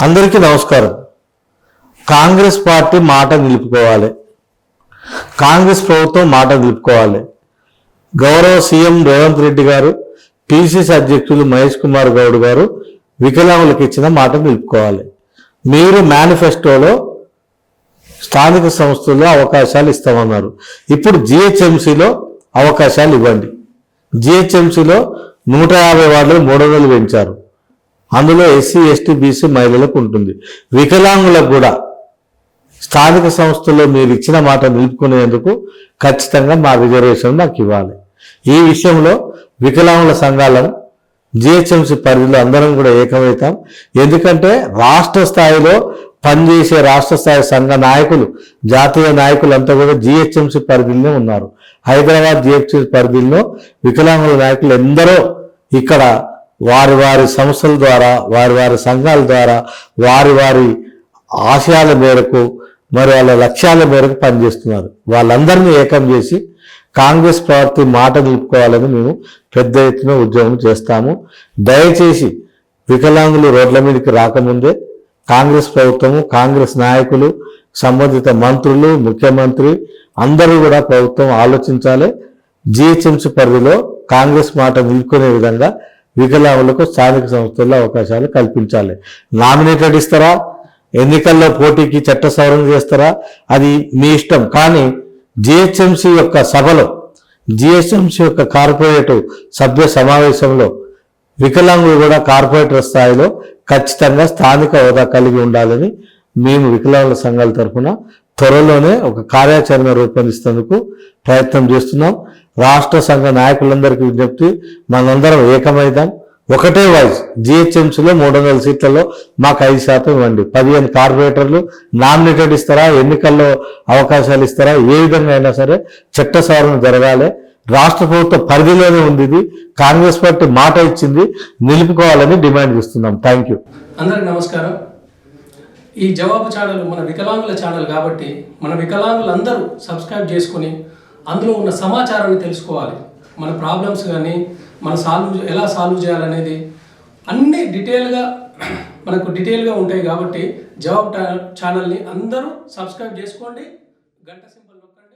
అందరికీ నమస్కారం. కాంగ్రెస్ పార్టీ మాట నిలుపుకోవాలి. కాంగ్రెస్ ప్రభుత్వం మాట నిలుపుకోవాలి. గౌరవ సీఎం రేవంత్ రెడ్డి గారు, పిసిసి అధ్యక్షులు మహేష్ కుమార్ గౌడ్ గారు వికలాంగులకు ఇచ్చిన మాట నిలుపుకోవాలి. మీరు మేనిఫెస్టోలో స్థానిక సంస్థల్లో అవకాశాలు ఇస్తామన్నారు. ఇప్పుడు జిహెచ్ఎంసీలో అవకాశాలు ఇవ్వండి. జిహెచ్ఎంసీలో 150 వార్డులు 300 పెంచారు. అందులో ఎస్సీ ఎస్టీ బీసీ మహిళలకు ఉంటుంది. వికలాంగులకు కూడా స్థానిక సంస్థల్లో మీరు ఇచ్చిన మాట నిలుపుకునేందుకు ఖచ్చితంగా మా రిజర్వేషన్ మాకు ఇవ్వాలి. ఈ విషయంలో వికలాంగుల సంఘాలను జిహెచ్ఎంసీ పరిధిలో అందరం కూడా ఏకమవుతాం. ఎందుకంటే రాష్ట్ర స్థాయిలో పనిచేసే రాష్ట్ర స్థాయి సంఘ నాయకులు, జాతీయ నాయకులంతా కూడా జిహెచ్ఎంసీ పరిధిలో ఉన్నారు. హైదరాబాద్ జిహెచ్ఎంసీ పరిధిలో వికలాంగుల నాయకులు ఎందరో ఇక్కడ వారి వారి సంస్థల ద్వారా, వారి వారి సంఘాల ద్వారా, వారి వారి ఆశయాల మేరకు, మరి వాళ్ళ లక్ష్యాల మేరకు పనిచేస్తున్నారు. వాళ్ళందరినీ ఏకం చేసి కాంగ్రెస్ పార్టీ మాట నిలుపుకోవాలని మేము పెద్ద ఎత్తున ఉద్యమం చేస్తాము. దయచేసి వికలాంగులు రోడ్ల మీదకి రాకముందే కాంగ్రెస్ ప్రభుత్వము, కాంగ్రెస్ నాయకులు, సంబంధిత మంత్రులు, ముఖ్యమంత్రి అందరూ కూడా ప్రభుత్వం ఆలోచించాలి. జిహెచ్ఎంసీ పరిధిలో కాంగ్రెస్ మాట నిలుపుకునే విధంగా వికలాంగులకు స్థానిక సంస్థల్లో అవకాశాలు కల్పించాలి. నామినేటెడ్ ఇస్తారా, ఎన్నికల్లో పోటీకి చట్ట సవరణ చేస్తారా, అది మీ ఇష్టం. కానీ జిహెచ్ఎంసీ యొక్క సభలో, జిహెచ్ఎంసీ యొక్క కార్పొరేటివ్ సభ్య సమావేశంలో వికలాంగులు కూడా కార్పొరేటర్ స్థాయిలో ఖచ్చితంగా స్థానిక హోదా కలిగి ఉండాలని మేము వికలాంగుల సంఘాల తరఫున త్వరలోనే ఒక కార్యాచరణ రూపొందిస్తేందుకు ప్రయత్నం చేస్తున్నాం. రాష్ట్ర సంఘ నాయకులందరికీ విజ్ఞప్తి, మనందరం ఏకమైదాం. ఒకటే వాయిస్. జిహెచ్ఎంసీలో 300 సీట్లలో మాకు 5% ఇవ్వండి. 15 కార్పొరేటర్లు నామినేటెడ్ ఇస్తారా, ఎన్నికల్లో అవకాశాలు ఇస్తారా, ఏ విధంగా అయినా సరే చట్ట సవరణ జరగాలి. రాష్ట్ర ప్రభుత్వ పరిధిలోనే ఉంది. ఇది కాంగ్రెస్ పార్టీ మాట ఇచ్చింది, నిలుపుకోవాలని డిమాండ్ చేస్తున్నాం. Thank you. అందరికి నమస్కారం. ఈ జవాబు ఛానల్ మన వికలాంగుల ఛానల్ కాబట్టి మన వికలాంగులందరూ సబ్స్క్రైబ్ చేసుకుని అందులో ఉన్న సమాచారాన్ని తెలుసుకోవాలి. మన ప్రాబ్లమ్స్ కానీ మన ఎలా సాల్వ్ చేయాలనేది అన్నీ మనకు డీటెయిల్గా ఉంటాయి. కాబట్టి జవాబు ఛానల్ని అందరూ సబ్స్క్రైబ్ చేసుకోండి. గంట